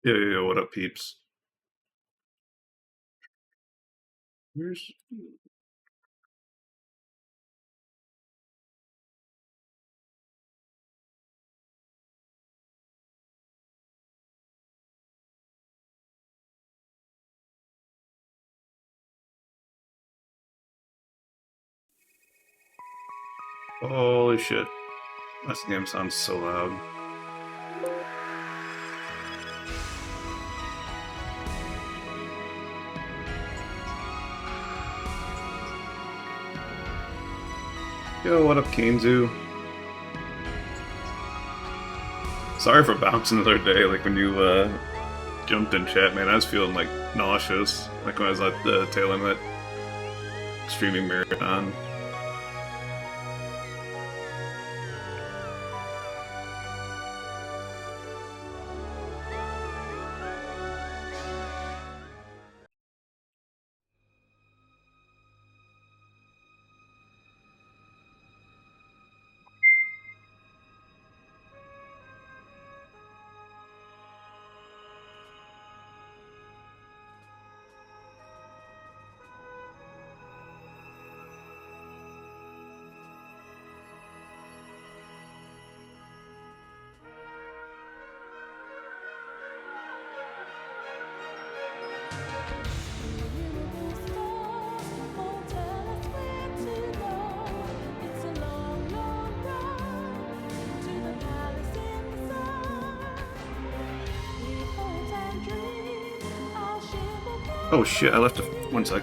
Yeah, what up, peeps? Where's... Holy shit. This game sounds so loud. Yo, what up, Kanzu? Sorry for bouncing the other day, like when you jumped in chat, man. I was feeling like nauseous, like when I was at the tail end of that streaming marathon. Oh shit, I left it. 1 sec.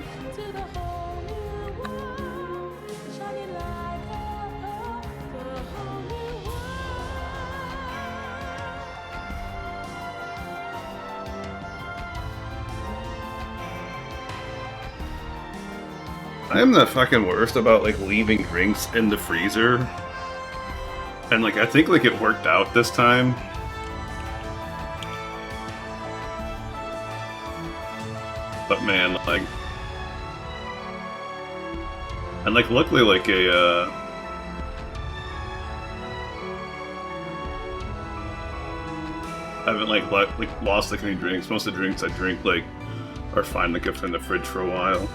I am the fucking worst about like leaving drinks in the freezer. And like I think like it worked out this time. But man, like, and like, luckily, like I haven't like lost like any drinks. Most of the drinks I drink like are fine, like if in the fridge for a while.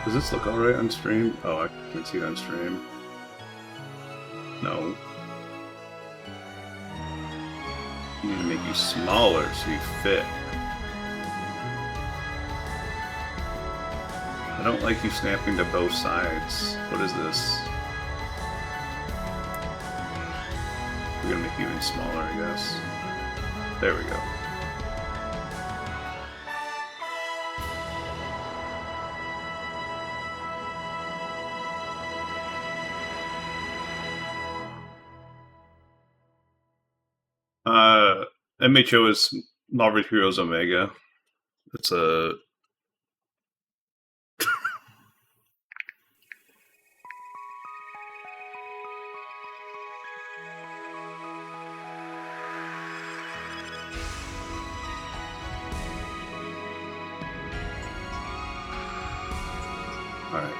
Does this look alright on stream? Oh, I can't see it on stream. No. I need to make you smaller so you fit. I don't like you snapping to both sides. What is this? We're gonna make you even smaller, I guess. There we go. MHO is Marvel Heroes Omega. It's a... Alright.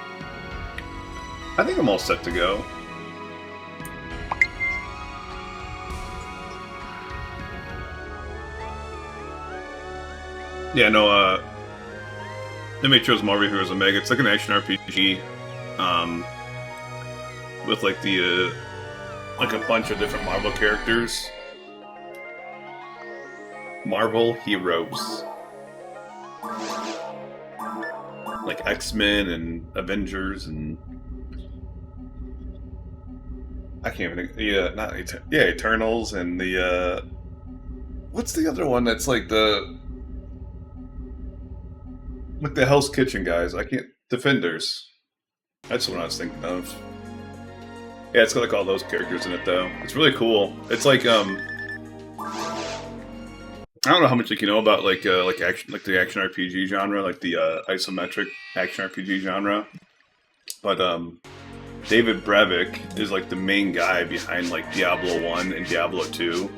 I think I'm all set to go. Yeah, no, MHO's Marvel Heroes Omega. It's like an action RPG, with like the, like a bunch of different Marvel characters. Marvel Heroes. Like X-Men and Avengers and... I can't even... Yeah, not... Yeah, Eternals and the, what's the other one that's like the... Like the Hell's Kitchen guys. I can't... Defenders. That's what I was thinking of. Yeah, it's got like all those characters in it though. It's really cool. It's like I don't know how much you know about like action, like the action RPG genre, like the isometric action RPG genre. But David Brevik is like the main guy behind like Diablo 1 and Diablo 2.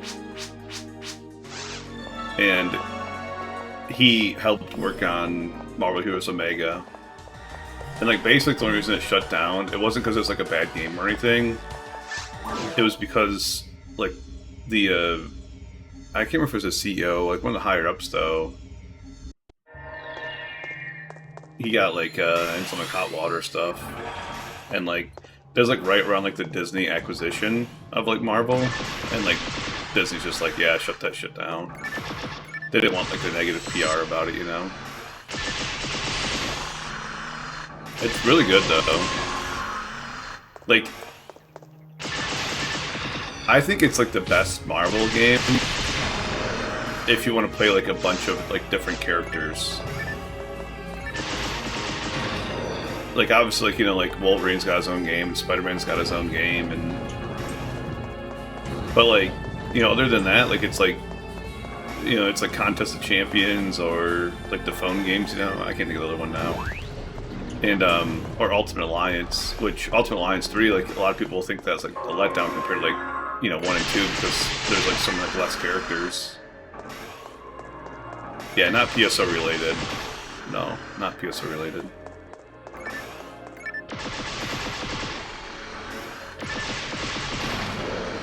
and he helped work on Marvel Heroes Omega. And like basically the only reason it shut down, it wasn't because it was like a bad game or anything. It was because like the I can't remember if it was a CEO, like one of the higher ups though. He got like in some like hot water stuff, and like there's like right around like the Disney acquisition of like Marvel, and like Disney's just like, yeah, shut that shit down. They didn't want like the negative PR about it, you know. It's really good though. Like, I think it's like the best Marvel game if you want to play like a bunch of like different characters. Like obviously, like, you know, like Wolverine's got his own game, Spider-Man's got his own game, but like, you know, other than that, like it's like, you know, it's like Contest of Champions or like the phone games, you know. I can't think of the other one now. And or Ultimate Alliance, which Ultimate Alliance 3, like a lot of people think that's like a letdown compared to like, you know, 1 and 2 because there's like some like less characters. Yeah, not PSO related. No, not PSO related.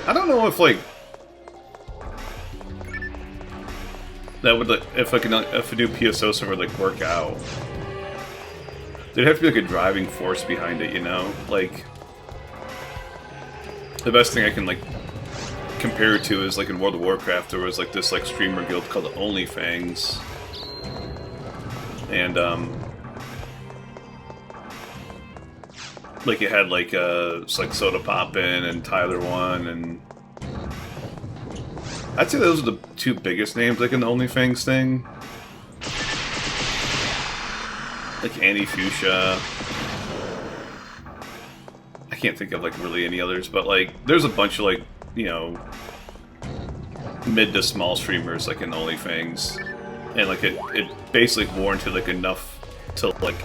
I don't know if like that would like if a new PSO server would like work out. There'd have to be like a driving force behind it, you know? Like the best thing I can like compare it to is like in World of Warcraft there was like this like streamer guild called OnlyFangs. And like it had like it's like Soda Poppin' and Tyler One, and I'd say those are the two biggest names like in the OnlyFangs thing. Like Annie Fuchsia. I can't think of like really any others, but like there's a bunch of like, you know, mid to small streamers like in OnlyFangs, and like it basically warranted like enough to like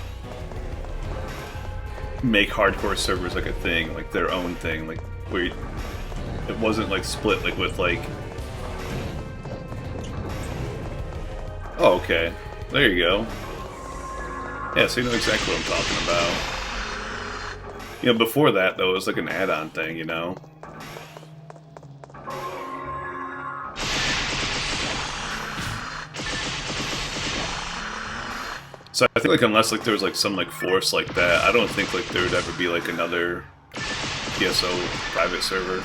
make hardcore servers like a thing, like their own thing, like where it wasn't like split like with like. Oh, okay, there you go. Yeah, so you know exactly what I'm talking about. You know, before that though, it was like an add-on thing, you know. So I think like unless like there was like some like force like that, I don't think like there would ever be like another PSO private server.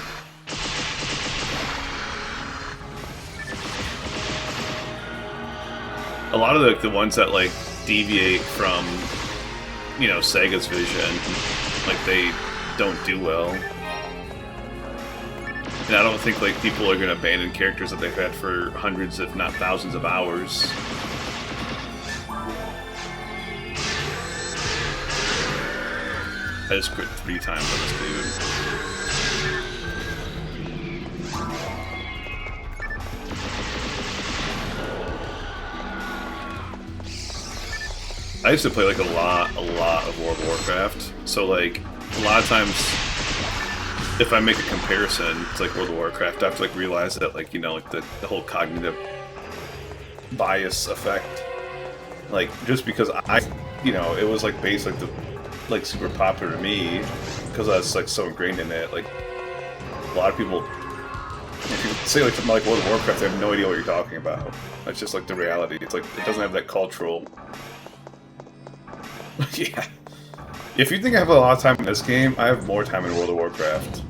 A lot of the ones that like deviate from, you know, Sega's vision, like they don't do well. And I don't think like people are gonna abandon characters that they've had for hundreds if not thousands of hours. I just quit 3 times on this dude. I used to play like a lot of World of Warcraft. So like a lot of times, if I make a comparison to like World of Warcraft, I have to like realize that like, you know, like the whole cognitive bias effect. Like just because you know, it was like basically like super popular to me because I was like so ingrained in it. Like a lot of people, if you say like something like World of Warcraft, they have no idea what you're talking about. That's just like the reality. It's like it doesn't have that cultural. Yeah. If you think I have a lot of time in this game, I have more time in World of Warcraft.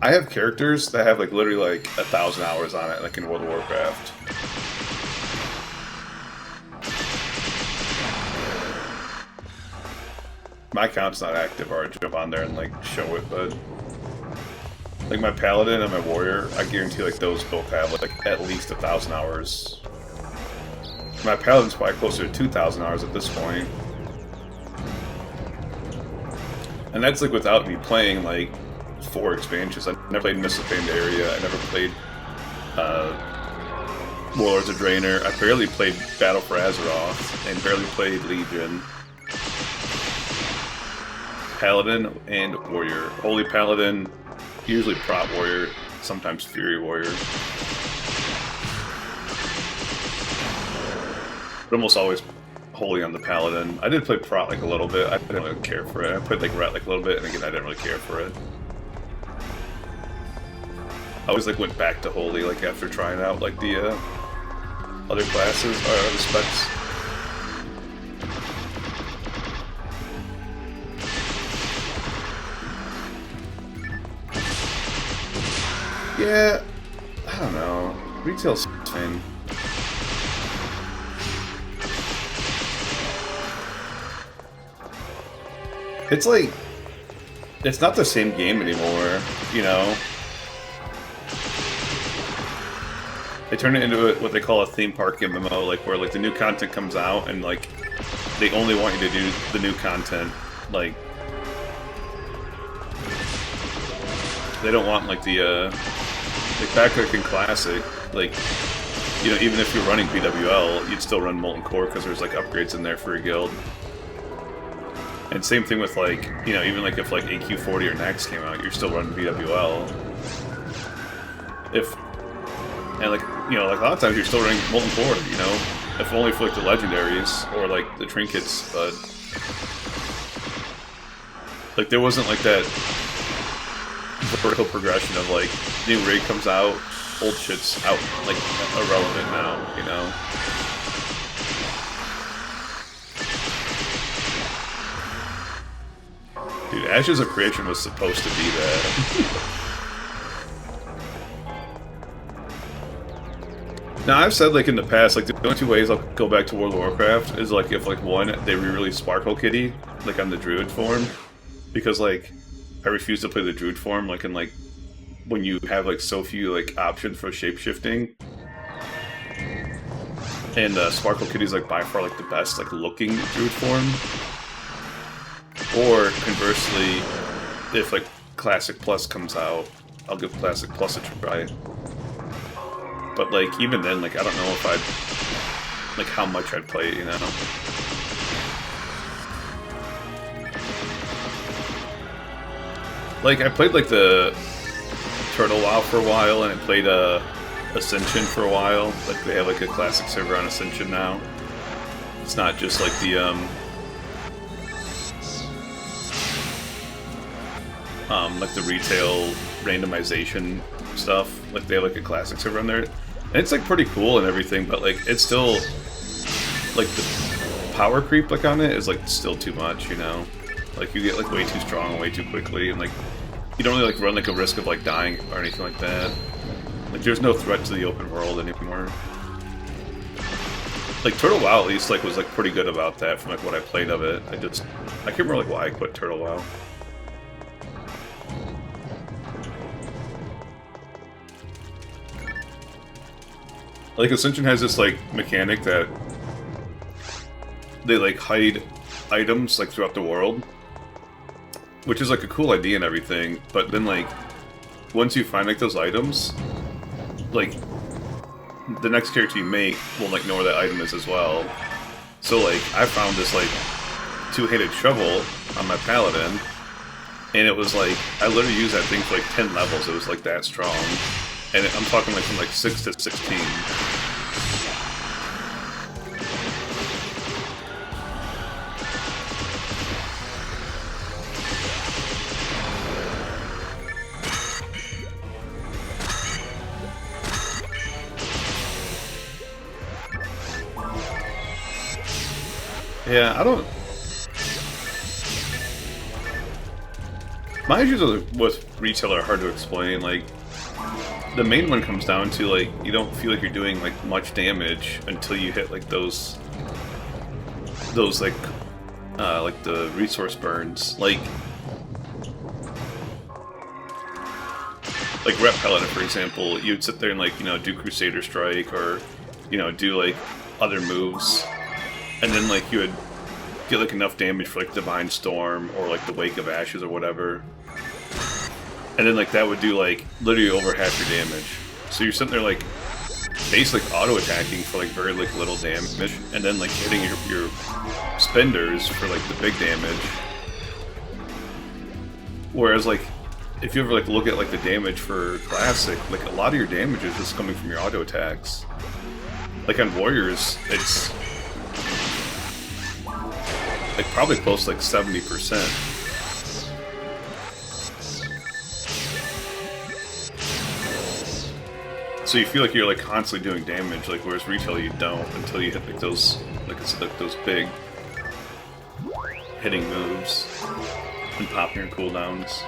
I have characters that have like literally like 1,000 hours on it, like in World of Warcraft. My account's not active, or I'd jump on there and like show it, but like my paladin and my warrior, I guarantee like those both have like at least 1,000 hours. My paladin's probably closer to 2,000 hours at this point. And that's like without me playing like 4 expansions. I never played Mist of Pandaria, I never played Warlords of Draenor, I barely played Battle for Azeroth, and barely played Legion. Paladin and Warrior. Holy Paladin, usually Prot Warrior, sometimes Fury Warrior. But almost always wholly on the Paladin. I did play Prot like a little bit. I didn't really care for it. I played like Ret like a little bit, and again, I didn't really care for it. I always like went back to Holy like after trying out like the other classes or the specs. Yeah, I don't know. Retail's fine. It's like, it's not the same game anymore, you know? They turn it into what they call a theme park MMO, like where like the new content comes out and like they only want you to do the new content. Like they don't want like the like back like in Classic, like you know, even if you're running PWL, you'd still run Molten Core because there's like upgrades in there for your guild. And same thing with like, you know, even like if like AQ40 or Nax came out, you're still running PWL. And like, you know, like a lot of times you're still running Molten Core, you know? If only for like the legendaries or like the trinkets, but like there wasn't like that vertical progression of like new rig comes out, old shit's out, like irrelevant now, you know? Dude, Ashes of Creation was supposed to be that. Now, I've said, like, in the past, like, the only two ways I'll go back to World of Warcraft is, like, if, like, one, they re-release Sparkle Kitty, like, on the Druid form. Because, like, I refuse to play the Druid form, like, in, like, when you have, like, so few, like, options for shape-shifting. And, Sparkle Kitty's, like, by far, like, the best, like, looking Druid form. Or, conversely, if, like, Classic Plus comes out, I'll give Classic Plus a try. But, like, even then, like, I don't know if I'd... like, how much I'd play it, you know? Like, I played, like, the Turtle WoW for a while, and I played, Ascension for a while. Like, they have, like, a classic server on Ascension now. It's not just, like, the, like, the retail randomization stuff. Like, they have, like, a classic server on there. And it's, like, pretty cool and everything, but, like, it's still... like, the power creep, like, on it is, like, still too much, you know? Like, you get, like, way too strong way too quickly, and, like, you don't really, like, run, like, a risk of, like, dying or anything like that. Like, there's no threat to the open world anymore. Like, Turtle WoW, at least, like, was, like, pretty good about that from, like, what I played of it. I can't remember, like, why I quit Turtle WoW. Like, Ascension has this, like, mechanic that they, like, hide items, like, throughout the world. Which is, like, a cool idea and everything, but then, like, once you find, like, those items, like, the next character you make will, like, know where that item is as well. So, like, I found this, like, two-handed shovel on my Paladin, and it was, like, I literally used that thing for, like, 10 levels, it was, like, that strong. And I'm talking like from like 6 to 16. Yeah, I don't... My issues with retail are hard to explain, like... The main one comes down to, like, you don't feel like you're doing, like, much damage until you hit, like, those, like the resource burns. Like Rep Paladin, for example, you'd sit there and, like, you know, do Crusader Strike or, you know, do, like, other moves, and then, like, you would get, like, enough damage for, like, Divine Storm or, like, the Wake of Ashes or whatever. And then, like, that would do, like, literally over half your damage. So you're sitting there, like, basically auto-attacking for, like, very, like, little damage. And then, like, hitting your spenders for, like, the big damage. Whereas, like, if you ever like look at like the damage for Classic, like a lot of your damage is just coming from your auto attacks. Like on Warriors, it's like probably close to like 70%. So you feel like you're like constantly doing damage, like whereas retail you don't until you hit like those, like I said, like those big hitting moves and popping your cooldowns.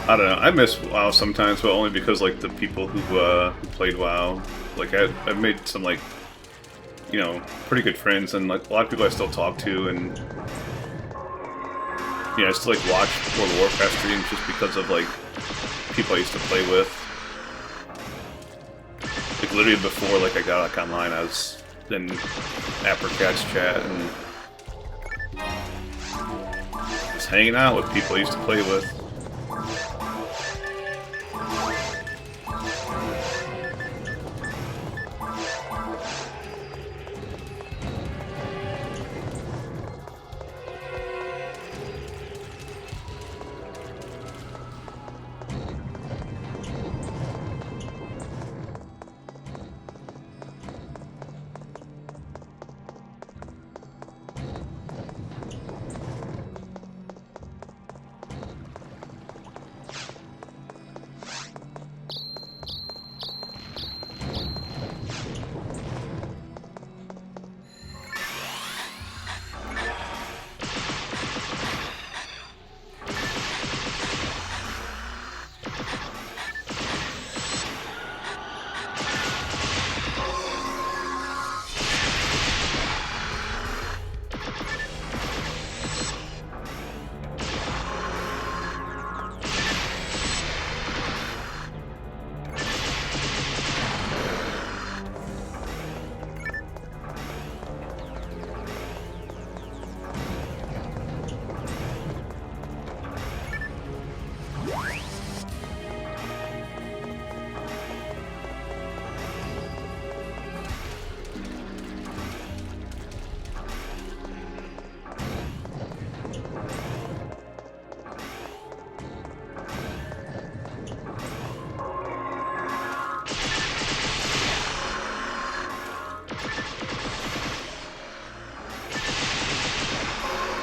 I don't know. I miss WoW sometimes, but only because like the people who played WoW, like I've made some like, you know, pretty good friends, and like a lot of people I still talk to, and you know, I still like watch World of Warcraft streams just because of like people I used to play with. Like literally before like I got like online, I was in Apricat's chat and just hanging out with people I used to play with.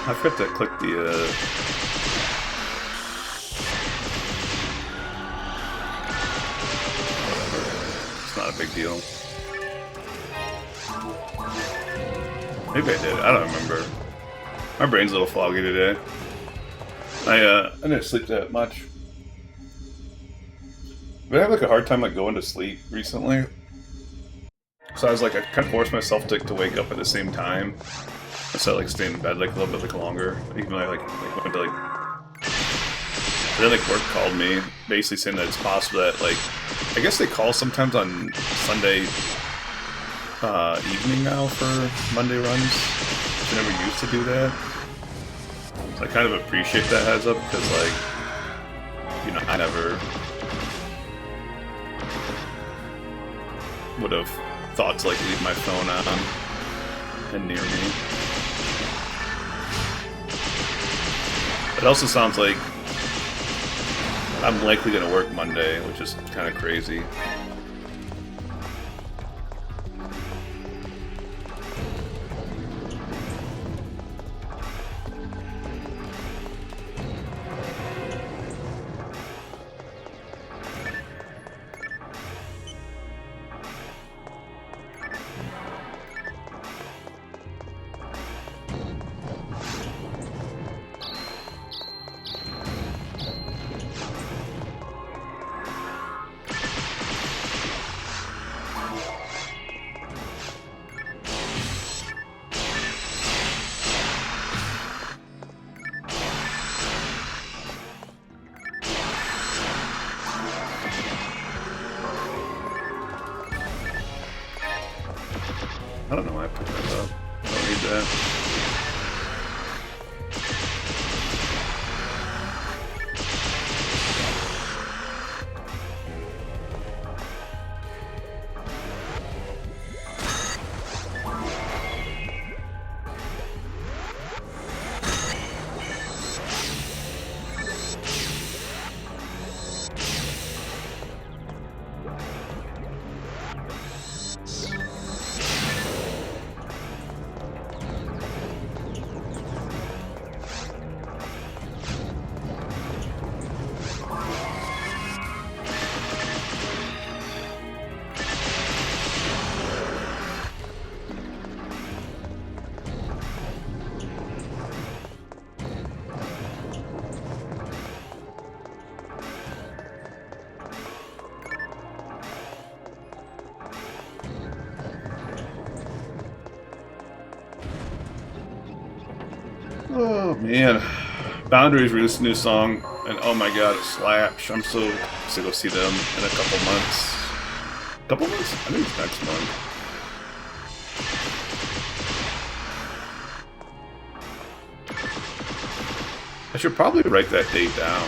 I forgot to click the, it's not a big deal. Maybe I did, I don't remember. My brain's a little foggy today. I didn't sleep that much. But I have like a hard time like going to sleep recently. So I was like, I kind of forced myself to wake up at the same time. So I like stay in bed like a little bit like longer. Even though I like went to like, then like work called me, basically saying that it's possible that like, I guess they call sometimes on Sunday evening now for Monday runs. I never used to do that. So I kind of appreciate that heads up because like, you know, I never would have thought to like leave my phone on and near me. It also sounds like I'm likely going to work Monday, which is kind of crazy. I don't know why I put that up. I don't need that. Oh man, Boundaries released a new song, and oh my god, it slaps. I'm so excited to go see them in a couple months. Couple months? I think it's next month. I should probably write that date down.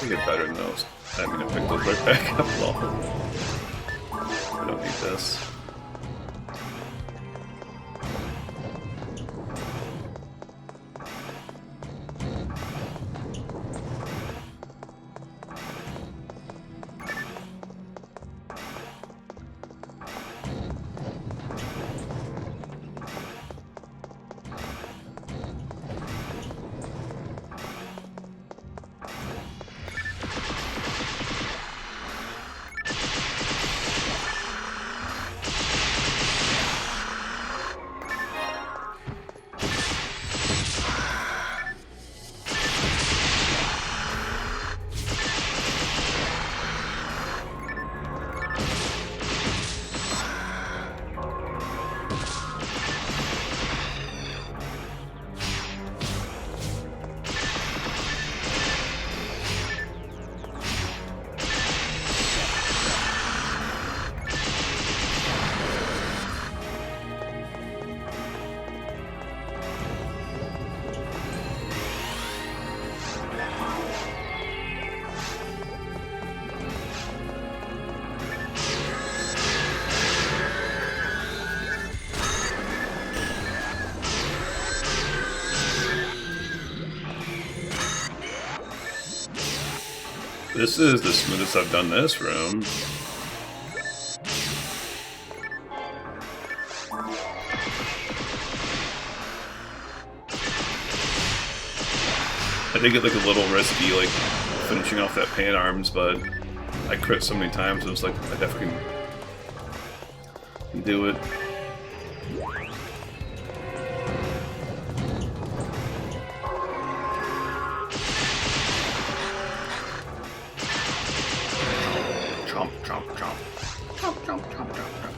I get better than those. I'm gonna pick those right back up. Well, I don't need this. This is the smoothest I've done this room. I did get like a little risky, like finishing off that pan arms, but I crit so many times. It was like I definitely can do it. Chomp, chomp, chomp, chomp, chomp, chomp, chomp, chomp.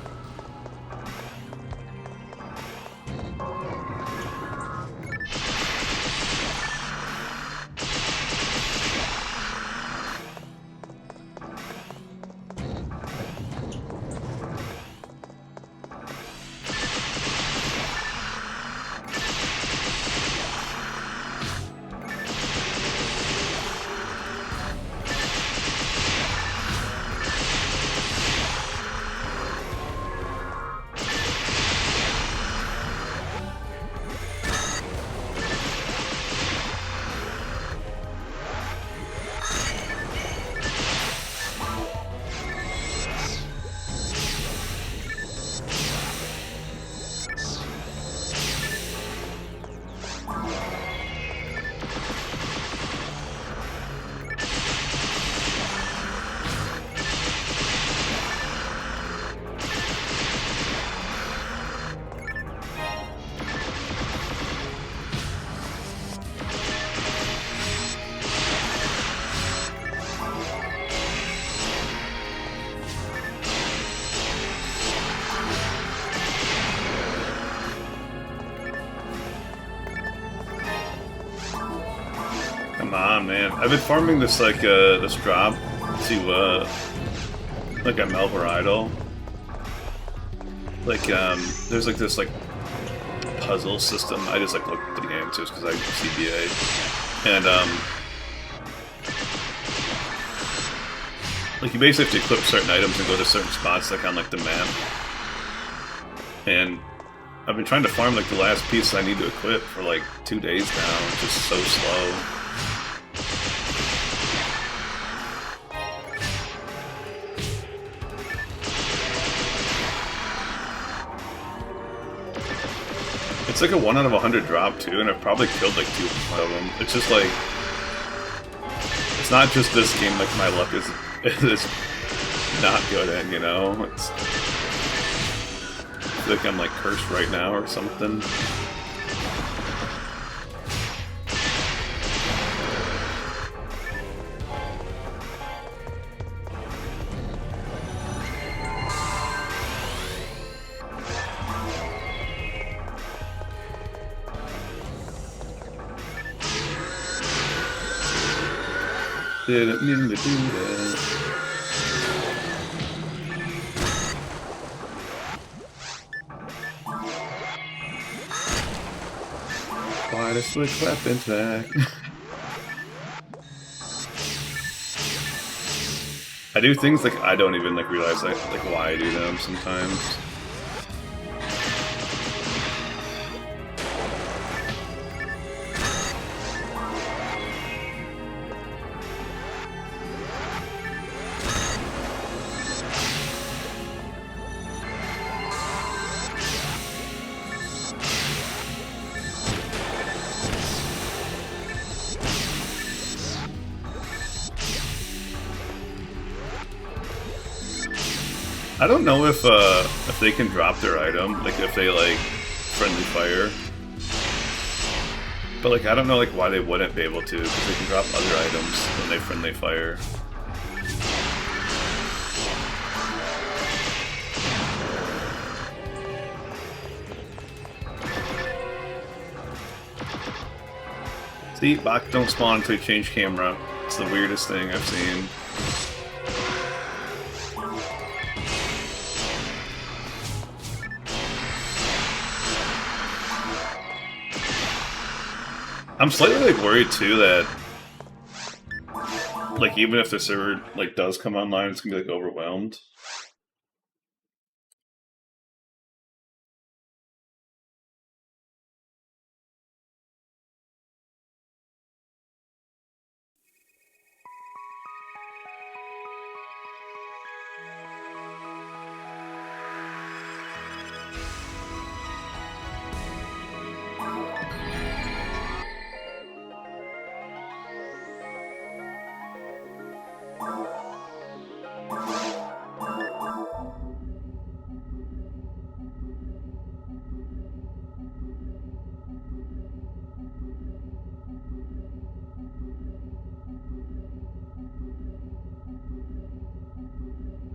Come on, man. I've been farming this, like, this drop to, like, a Melbourne Idol. Like, there's, like, this, like, puzzle system. I just, like, look at the answers because I CBA. And, like, you basically have to equip certain items and go to certain spots, like, on, like, the map. And I've been trying to farm, like, the last piece I need to equip for, like, 2 days now. It's just so slow. It's like a 1 out of 100 drop too, and I've probably killed like 2 of them. It's just like, it's not just this game. Like my luck is not good at, you know. It's I feel like I'm like cursed right now or something. Didn't mean to do that. Why to switch weapons back? I do things like I don't even like realize like why I do them sometimes. I don't know if they can drop their item, like if they like friendly fire. But like I don't know like why they wouldn't be able to, because they can drop other items when they friendly fire. See, bots don't spawn until you change camera. It's the weirdest thing I've seen. I'm slightly like worried too that like even if the server like does come online, it's gonna be like overwhelmed.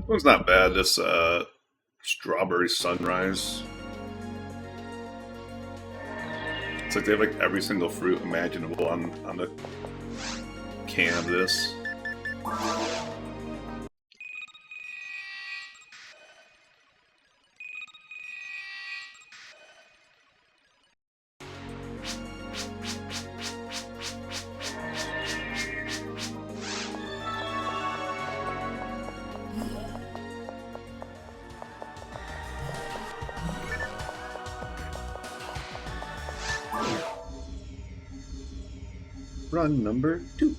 One's not bad. This strawberry sunrise. It's like they have like every single fruit imaginable on the can of this. Run number 2.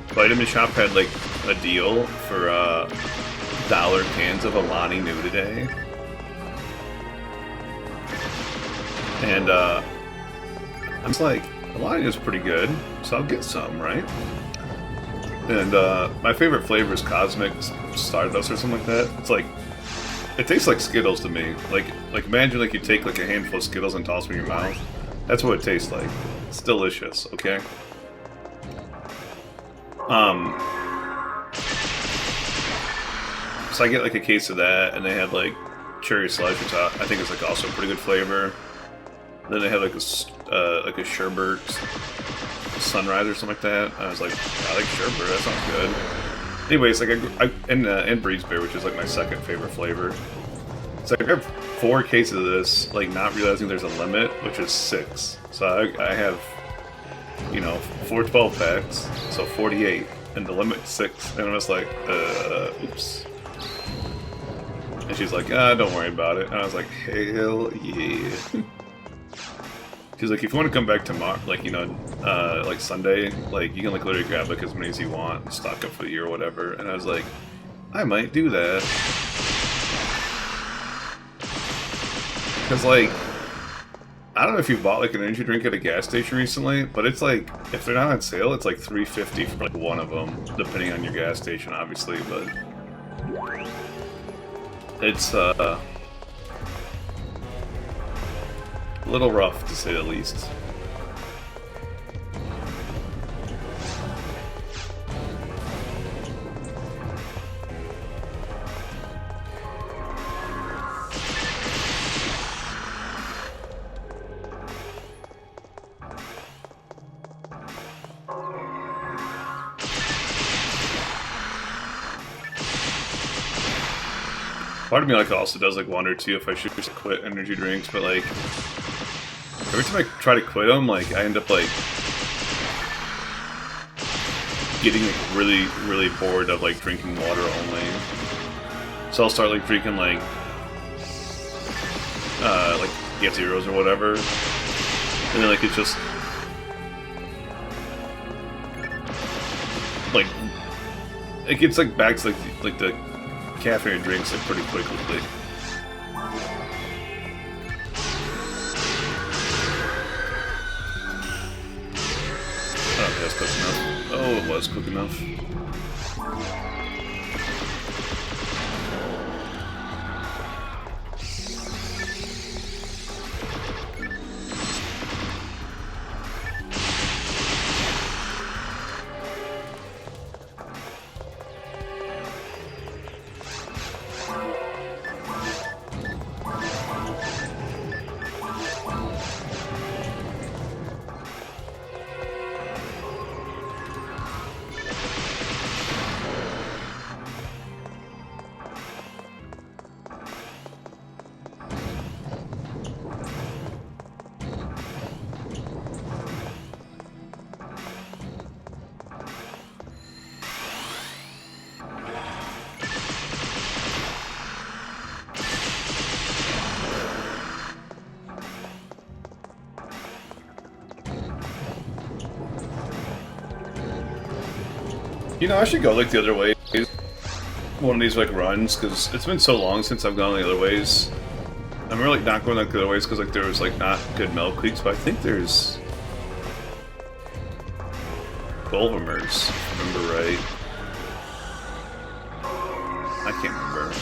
Vitamin Shop had like a deal for dollar cans of Alani New today. And I'm just like, Alani is pretty good, so I'll get some, right? And my favorite flavor is Cosmic Stardust or something like that. It's like, it tastes like Skittles to me. Like imagine like you take like a handful of Skittles and toss them in your mouth. That's what it tastes like. It's delicious, okay? So I get like a case of that, and they had like cherry slush, which I think is like also a pretty good flavor. Then they had like a sherbet sunrise or something like that. I was like, I like sherbet. That sounds good. Anyways, like and Breeze Bear, which is like my second favorite flavor. So I have 4 cases of this, like not realizing there's a limit, which is 6. So I have, you know, 4 12 packs, so 48, and the limit's 6. And I was like, oops. And she's like, don't worry about it. And I was like, hell yeah. She's like, if you want to come back tomorrow, like, you know, like Sunday, like, you can, like, literally grab, like, as many as you want, and stock up for the year or whatever. And I was like, I might do that. Because, like, I don't know if you bought, like, an energy drink at a gas station recently, but it's, like, if they're not on sale, it's, like, $3.50 for, like, one of them, depending on your gas station, obviously, but it's, a little rough, to say the least. Part of me like also does like wonder too if I should just quit energy drinks, but like every time I try to quit them, like I end up like getting like really bored of like drinking water only. So I'll start like drinking like Get Zeros or whatever, and then like it's just like it gets like back to like the caffeine drinks like pretty quickly. Oh, that's quick enough. Oh, it was quick enough. You know, I should go like the other way. One of these like runs, because it's been so long since I've gone the other ways. I'm really not going like the other ways because like there was like not good milk leaks, but I think there's Bulvimers, if I remember right. I can't remember.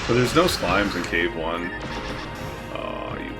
But there's no slimes in Cave 1. Oh, you...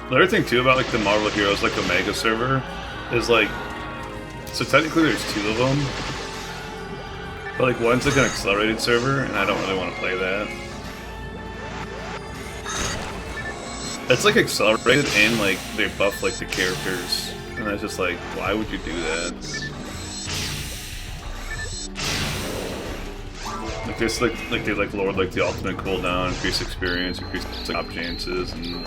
The other thing too about like the Marvel Heroes like Omega server is like, so technically there's 2 of them, but like one's like an accelerated server and I don't really want to play that. It's like accelerated and like they buff like the characters, and that's just like, why would you do that? Like this like they like lowered like the ultimate cooldown, increase experience, increase like top chances, and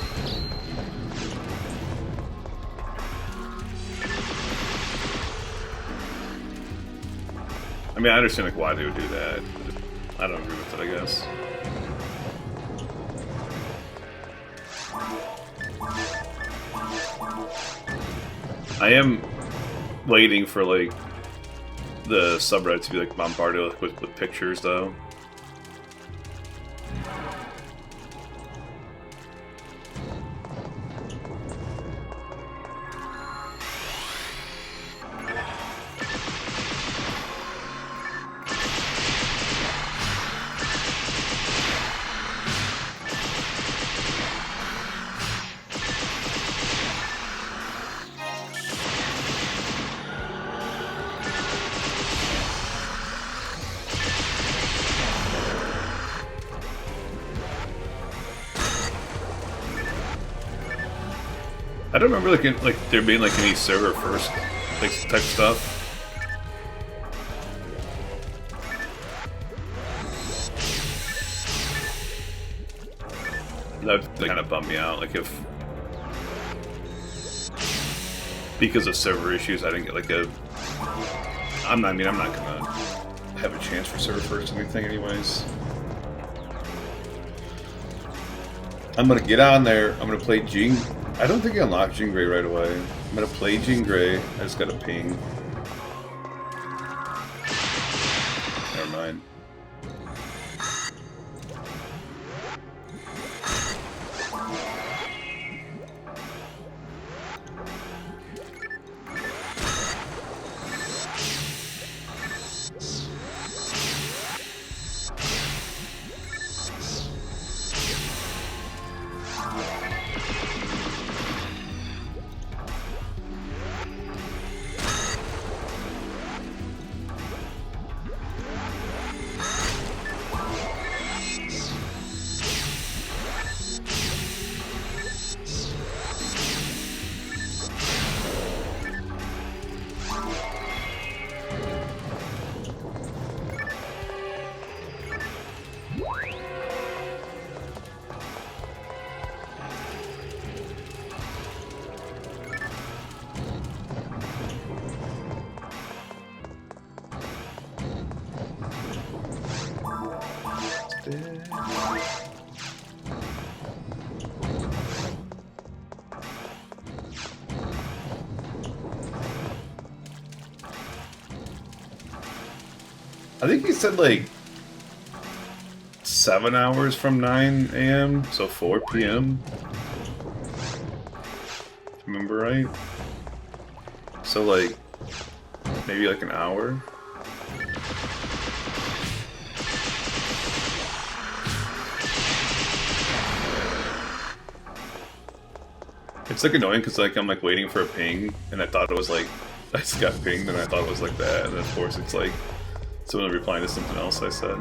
I mean, I understand like why they would do that. I don't agree with it, I guess. I am waiting for like the subreddit to be like bombarded with pictures, though. I don't remember like there being like any server first like type stuff. That would kind of bum me out. Like if because of server issues, I didn't get like a. I mean, I'm not gonna have a chance for server first anything, anyways. I'm gonna get on there. I'm gonna play Jean. I don't think I unlocked Jean Grey right away. I'm gonna play Jean Grey. I just got a ping. Never mind. I think he said like 7 hours from 9 a.m. so 4 p.m. Remember right? So like maybe like an hour. It's like annoying because like I'm like waiting for a ping and I thought it was like I just got pinged and I thought it was like that, and then of course it's like someone replying to something else I said.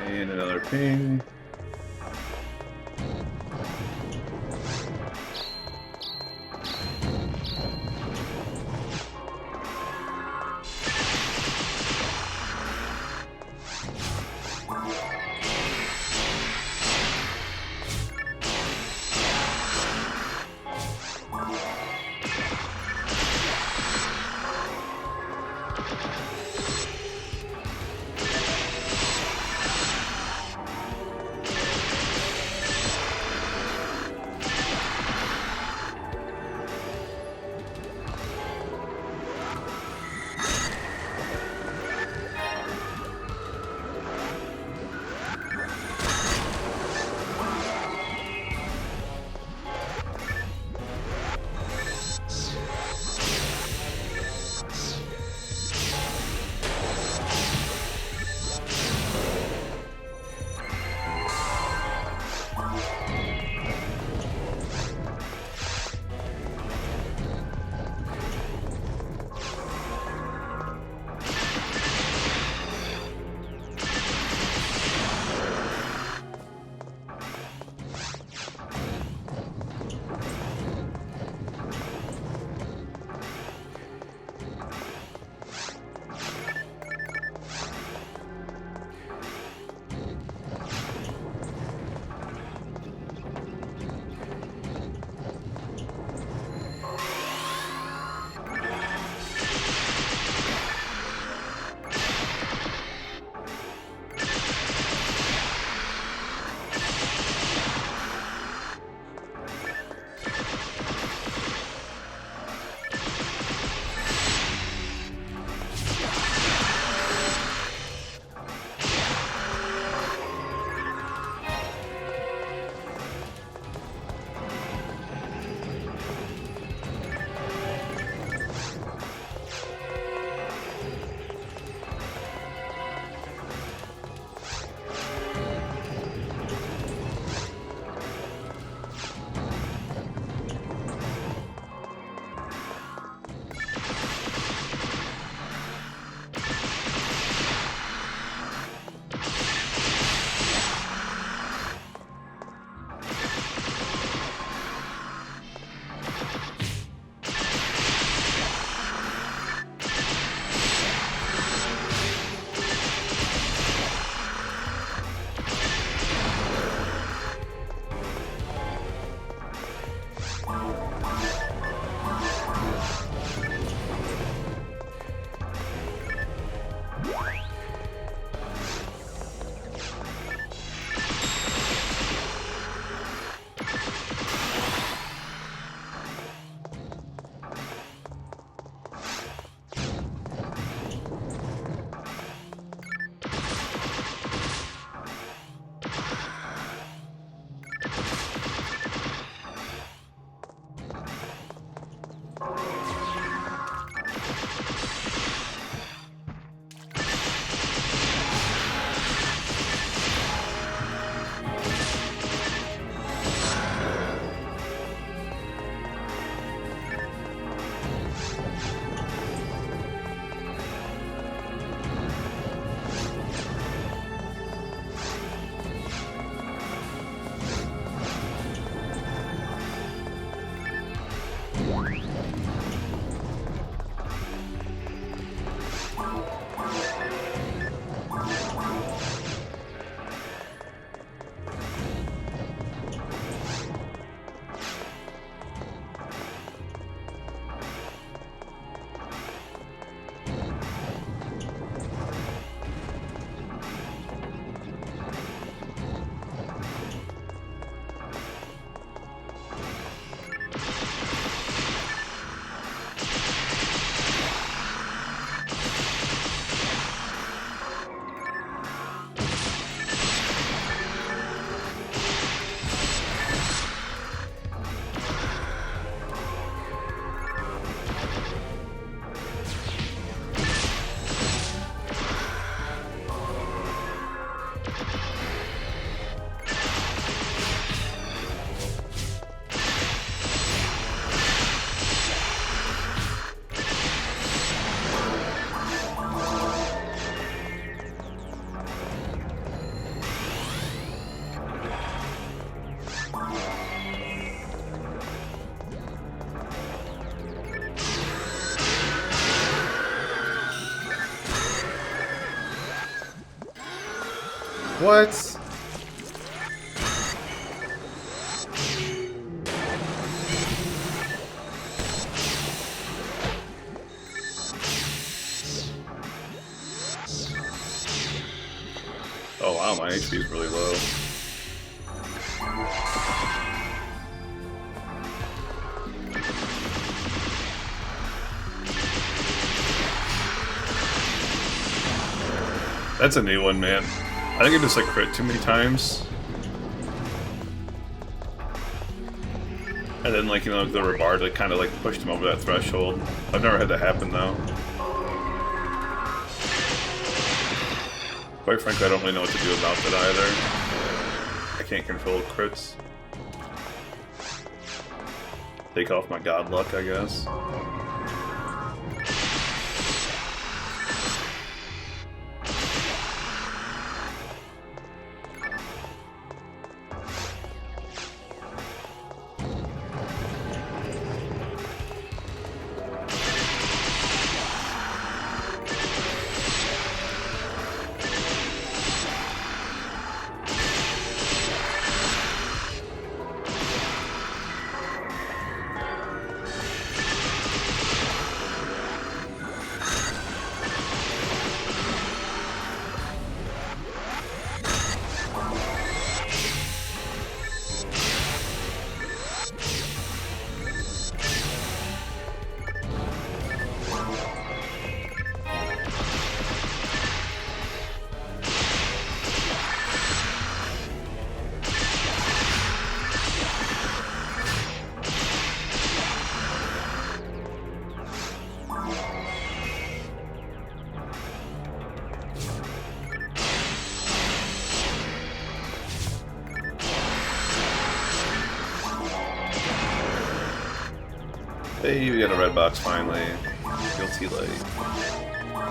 And another ping. What? Oh wow, my HP is really low. That's a new one, man. I think I just like crit too many times. And then like, you know, the Rebard like kind of like pushed him over that threshold. I've never had that happen though. Quite frankly, I don't really know what to do about that either. I can't control crits. Take off my god luck, I guess. Hey, we got a red box finally. Guilty light.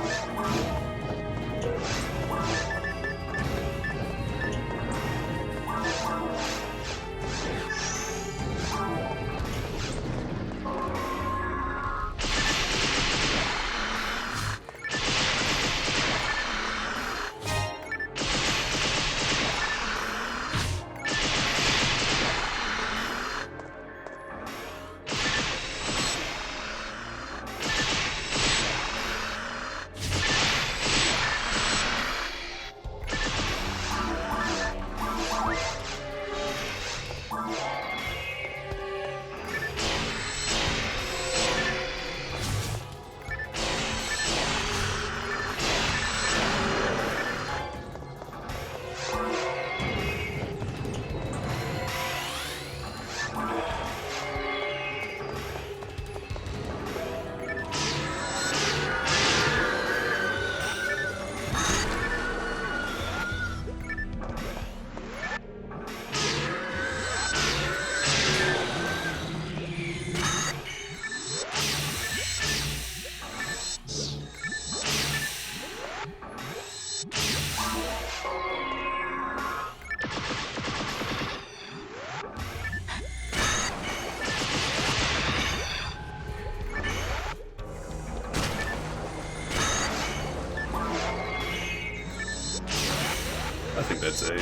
I think that's a...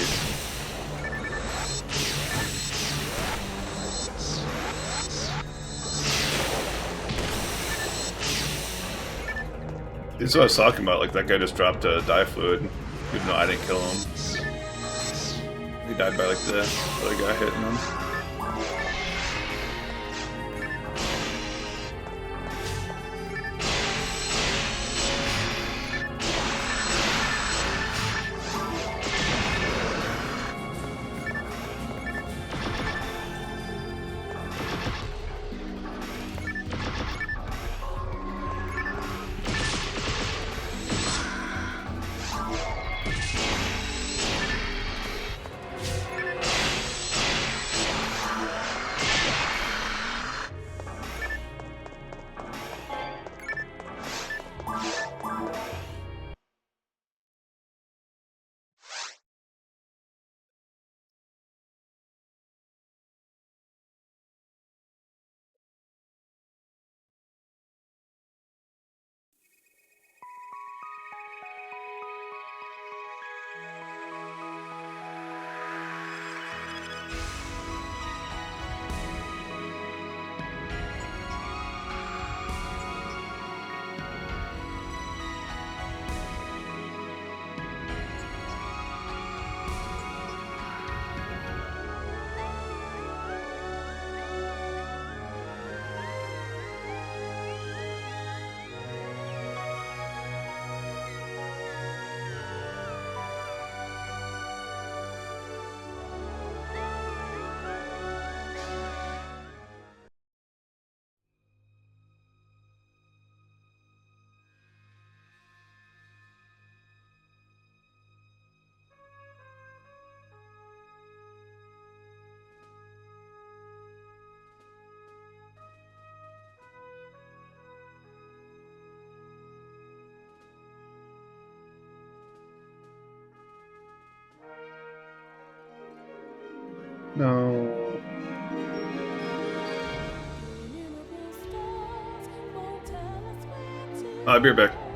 This is what I was talking about, like that guy just dropped a die fluid, even though I didn't kill him. He died by like the other guy hitting him. No. I'll be right back.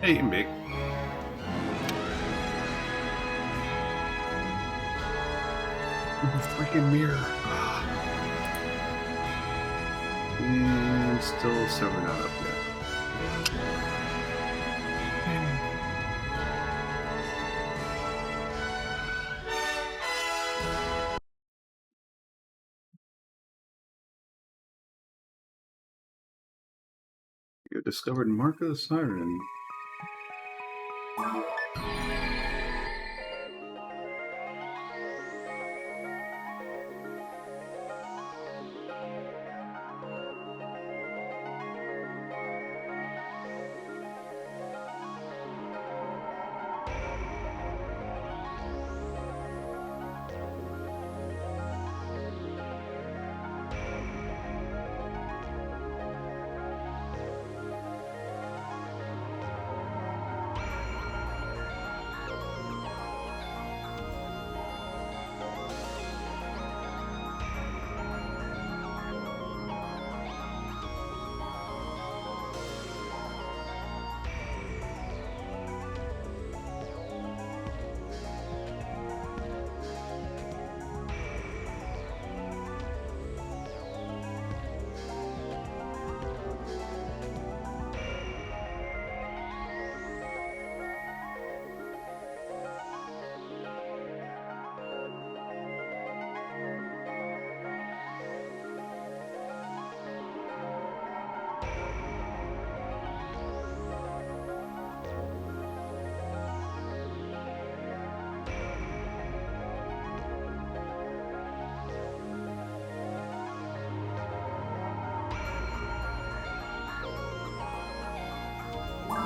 Hey, you can be. The freaking mirror. And still server not up yet. You discovered Mark of the Siren.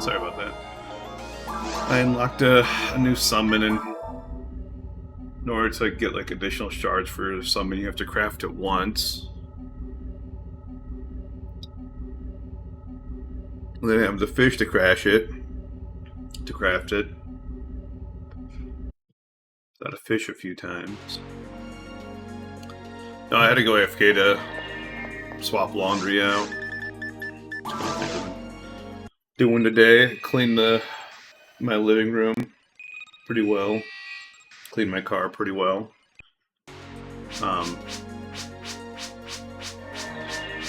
Sorry about that. I unlocked a new summon, and in order to get like additional shards for summon, you have to craft it once. And then I have the fish to craft it. Got a fish a few times. No, I had to go AFK to swap laundry out. Doing today, clean my living room pretty well. Clean my car pretty well.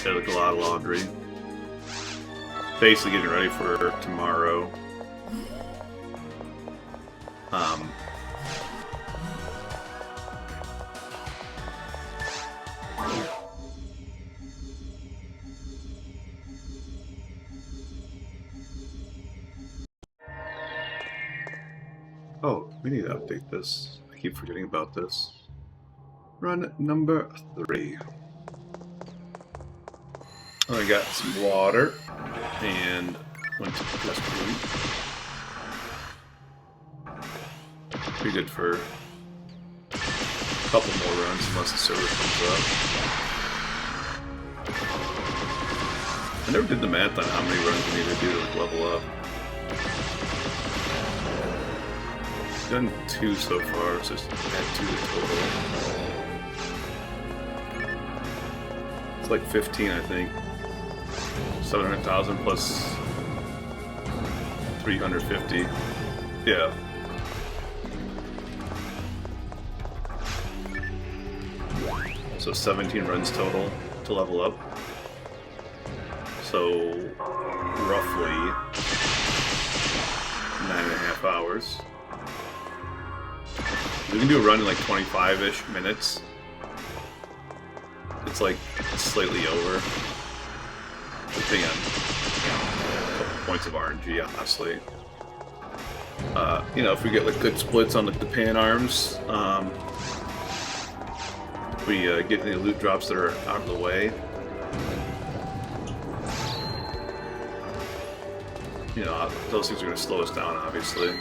Did like a lot of laundry. Basically getting ready for tomorrow. Oh, we need to update this. I keep forgetting about this. Run number 3. I got some water and went to this point. Pretty good for a couple more runs unless the server comes up. I never did the math on how many runs we need to do to like, level up. Done 2 so far, so just add 2 total. It's like 15, I think. 700,000 plus 350. Yeah. So 17 runs total to level up. So roughly 9.5 hours. We can do a run in like 25-ish minutes. It's like slightly over. Depending on a couple points of RNG, honestly. You know, if we get like good splits on like the pan arms, we get any loot drops that are out of the way. You know, those things are going to slow us down, obviously.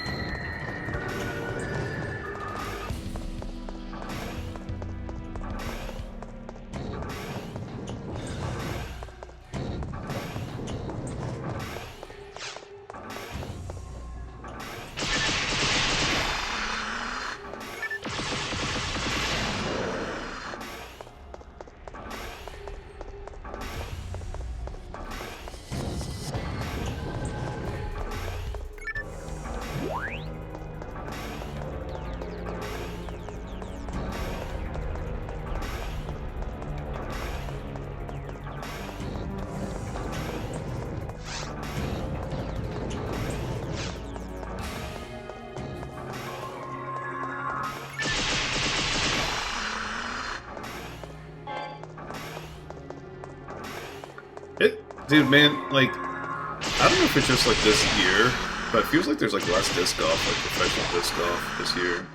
Dude, man, like, I don't know if it's just like this year, but it feels like there's like less disc golf, like professional disc golf this year.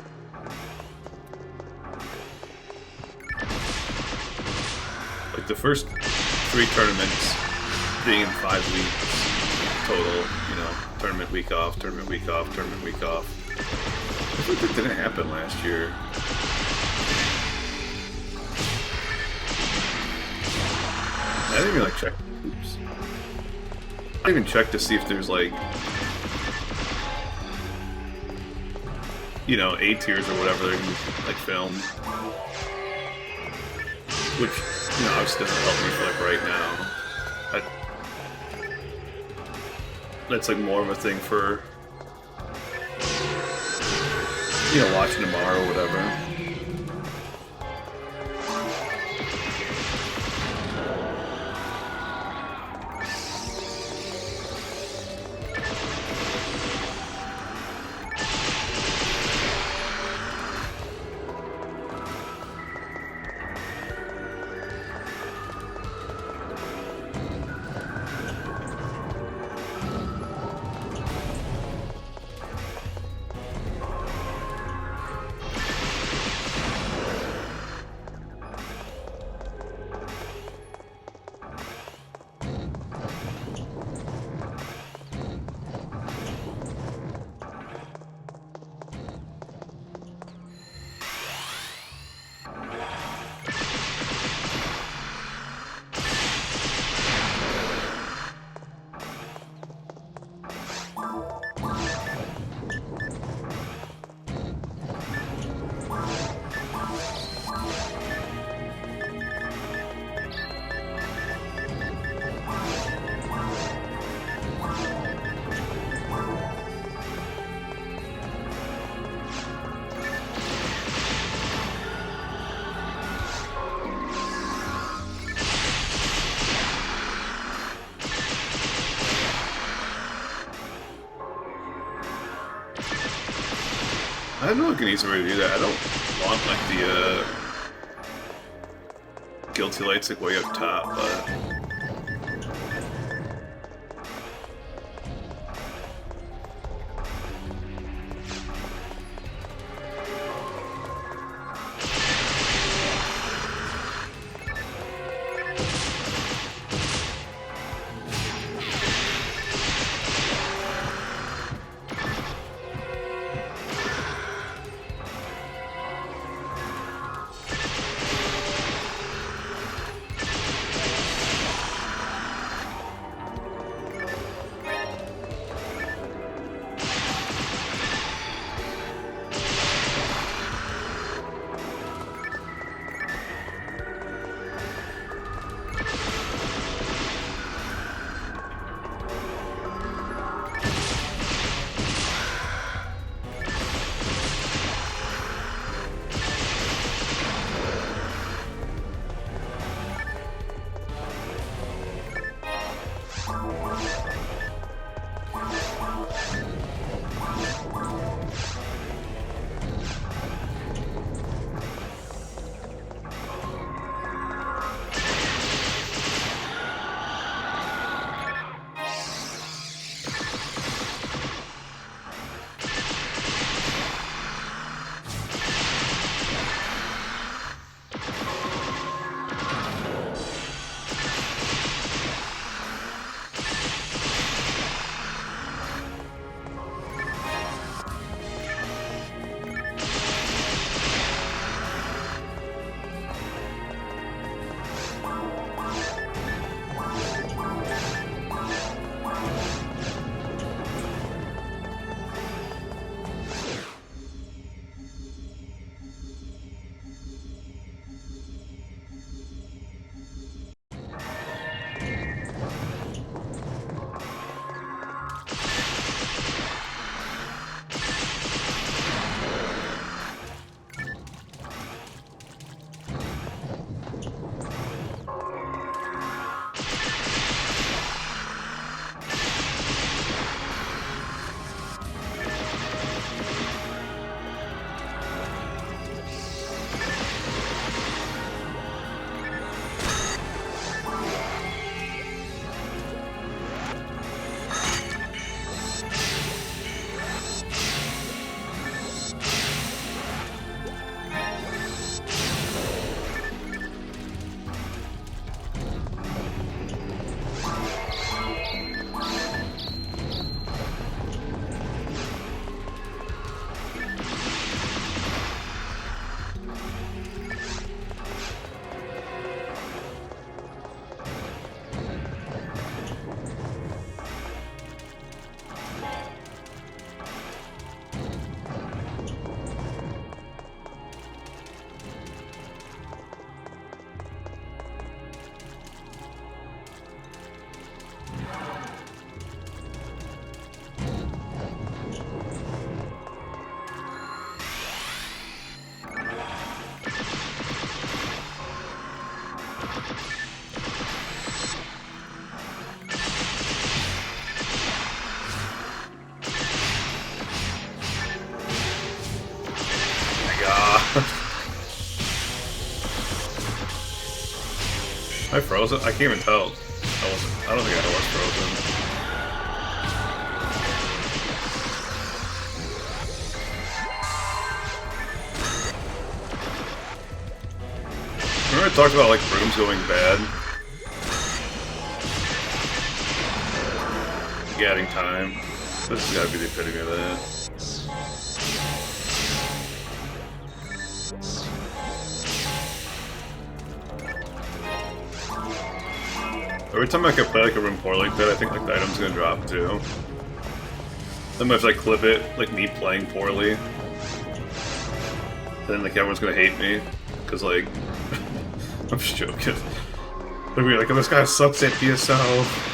Like the first 3 tournaments being in 5 weeks total, you know, tournament week off, tournament week off, tournament week off. I feel like that didn't happen last year. I didn't even like check. Oops. I didn't even check to see if there's like, you know, A tiers or whatever they can like film, which, you know, obviously doesn't help me for like right now. That's like more of a thing for, you know, watching tomorrow or whatever. I don't know like an easy way to do that. I don't want like the guilty lights like way up top, but I frozen? I can't even tell. I don't think I was frozen. Remember I talked about like rooms going bad? Adding time. This has got to be the epitome of that. Every time I can play like a room poorly like that, I think like the item's gonna drop too. Then if I clip it, like me playing poorly, then like everyone's gonna hate me, cause like I'm just joking. They'll be like, oh, this guy sucks at PSO.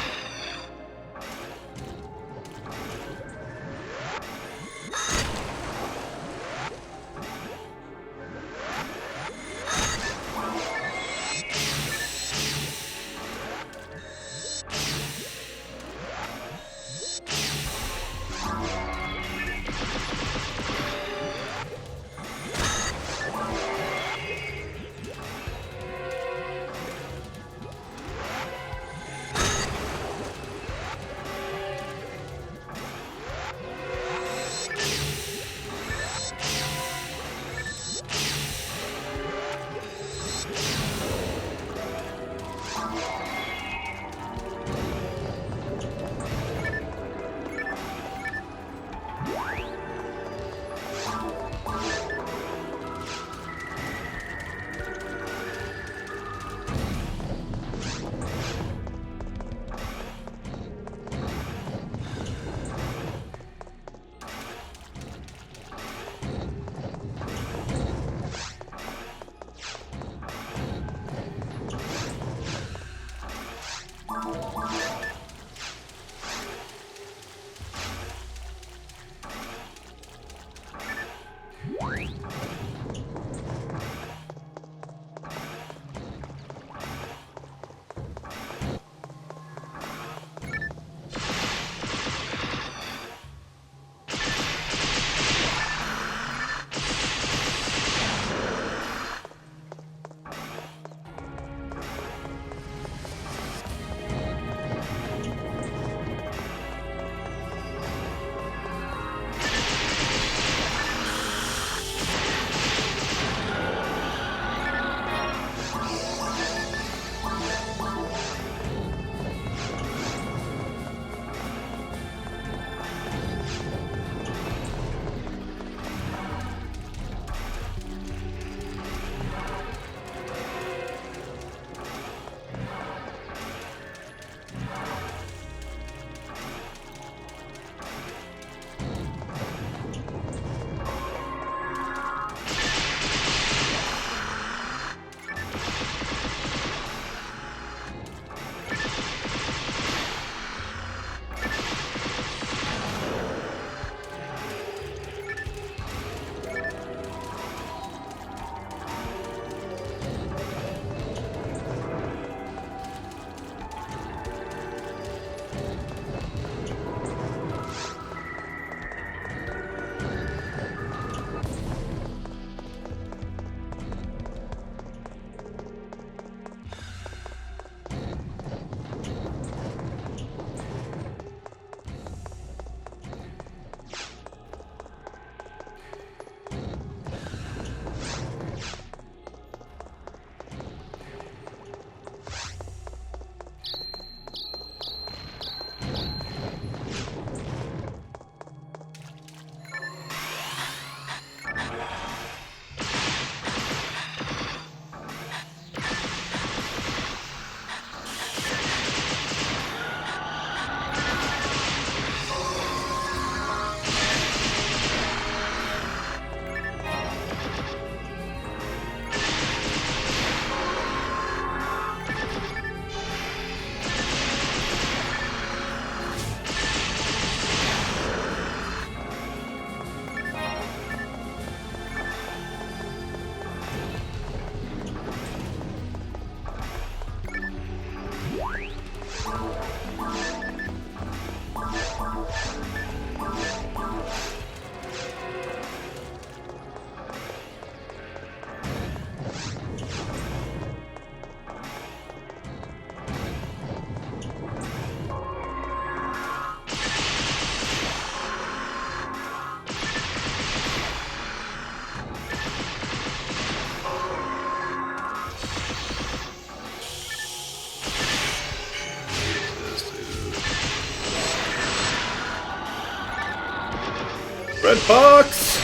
Red box!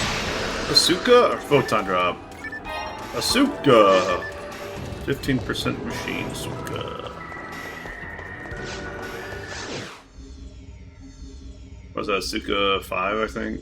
Asuka or Photon Drop? Asuka! 15% machine, Asuka. Was that Asuka 5, I think?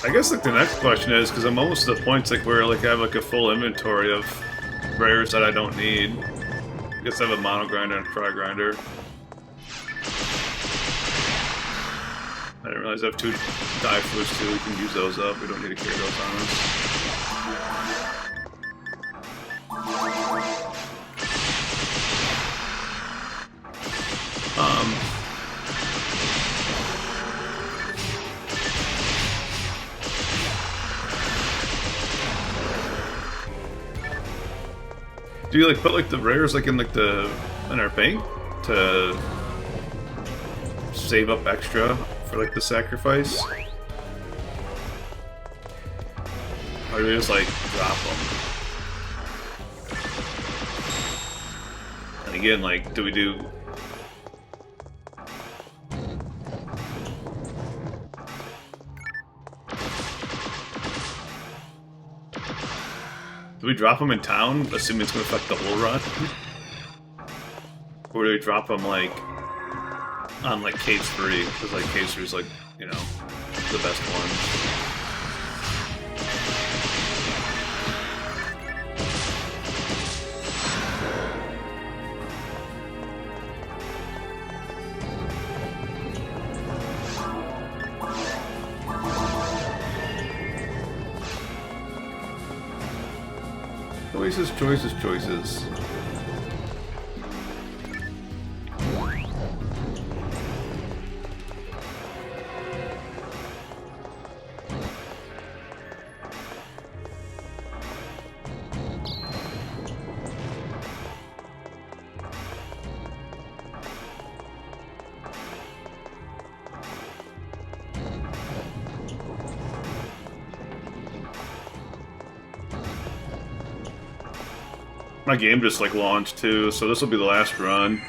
I guess like the next question is, because I'm almost to the point like where like I have like a full inventory of rares that I don't need. I guess I have a mono grinder and a tri grinder. I didn't realize I have 2 die flues too. We can use those up. We don't need to carry those on us. Do you like put like the rares like in our bank to save up extra for like the sacrifice? Or do you just like drop them? And again, like, do we do? Do we drop them in town, assuming it's going to affect the whole run? Or do we drop them, like, on, like, Case 3? Because, like, Case 3 is, like, you know, the best one. Choices, choices, choices. My game just like launched too, so this will be the last run.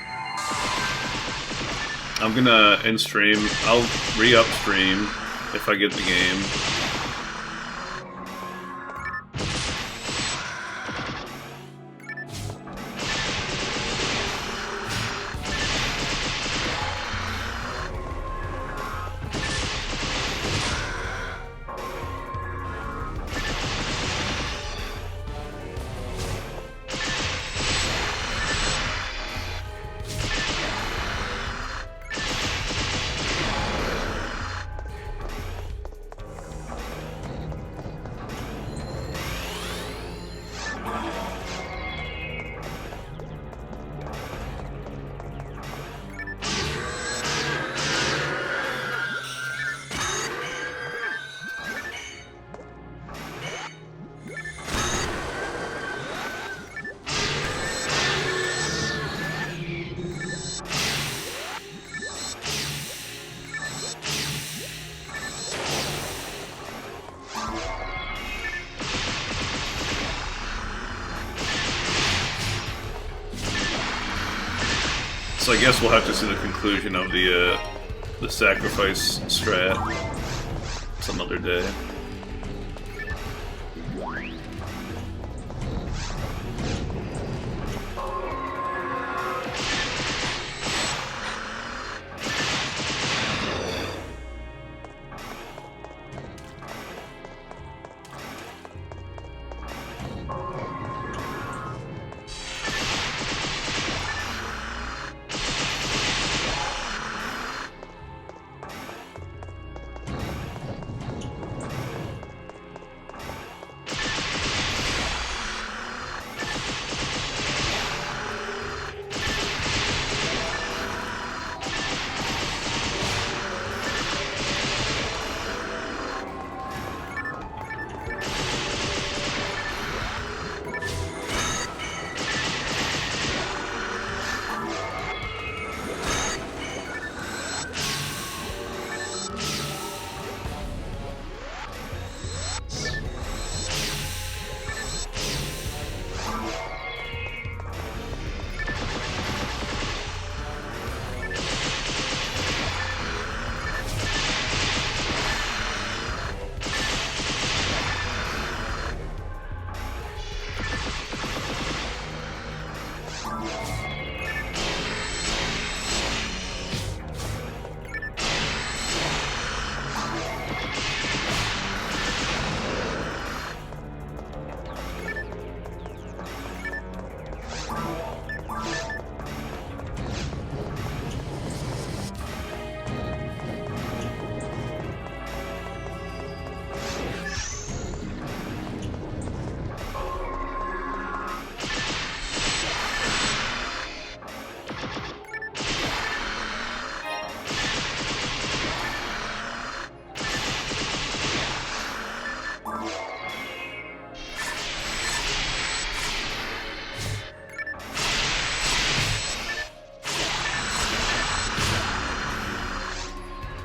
I'm gonna end stream. I'll re-up stream if I get the game. So I guess we'll have to see the conclusion of the sacrifice strat some other day.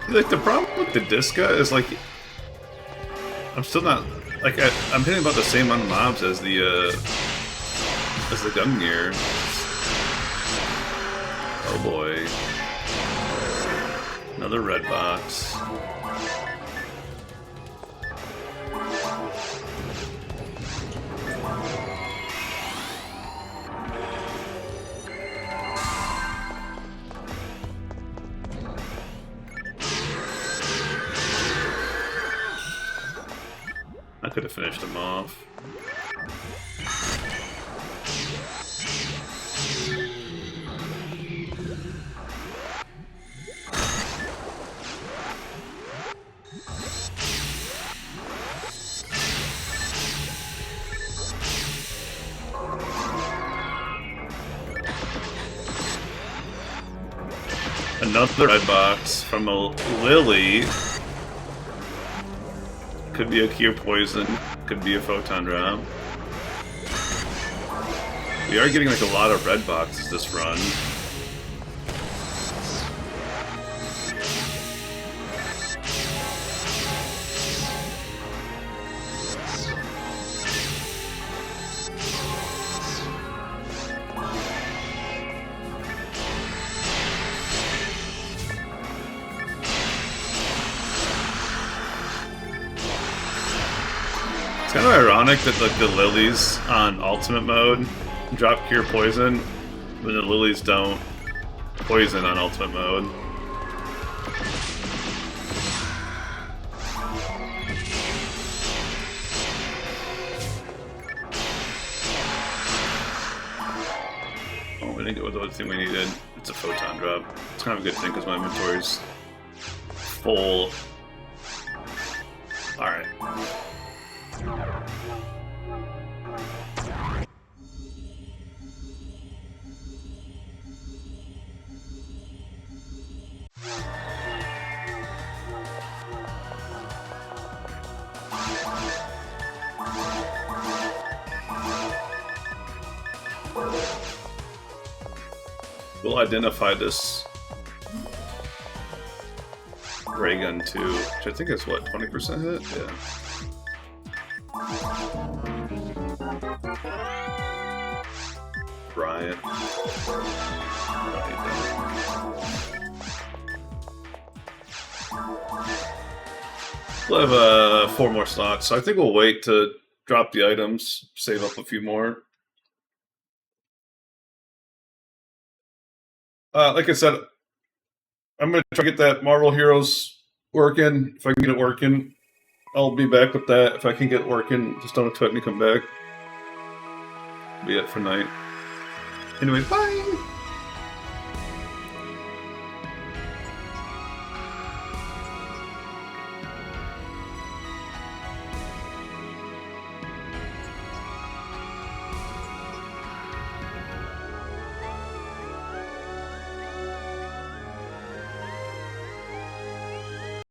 Like, the problem with the Disca is, like, I'm still not, like, I'm hitting about the same amount of mobs as the gun gear. Oh boy. Another red box. I could have finished him off. Another red box from a Lily. Could be a Cure Poison. Could be a Photon Drop. We are getting like a lot of red boxes this run. It's kind of ironic that like the lilies on ultimate mode drop Cure Poison, when the lilies don't poison on ultimate mode. Oh, we didn't get the other thing we needed. It's a Photon Drop. It's kind of a good thing because my inventory's full. Alright. We'll identify this ray gun too, which I think is what, 20% hit? Yeah. Riot. We'll have 4 more slots, so I think we'll wait to drop the items, save up a few more. Like I said, I'm going to try to get that Marvel Heroes working. If I can get it working, I'll be back with that. If I can get it working, just don't expect me to come back. Be it for night. Anyway, bye!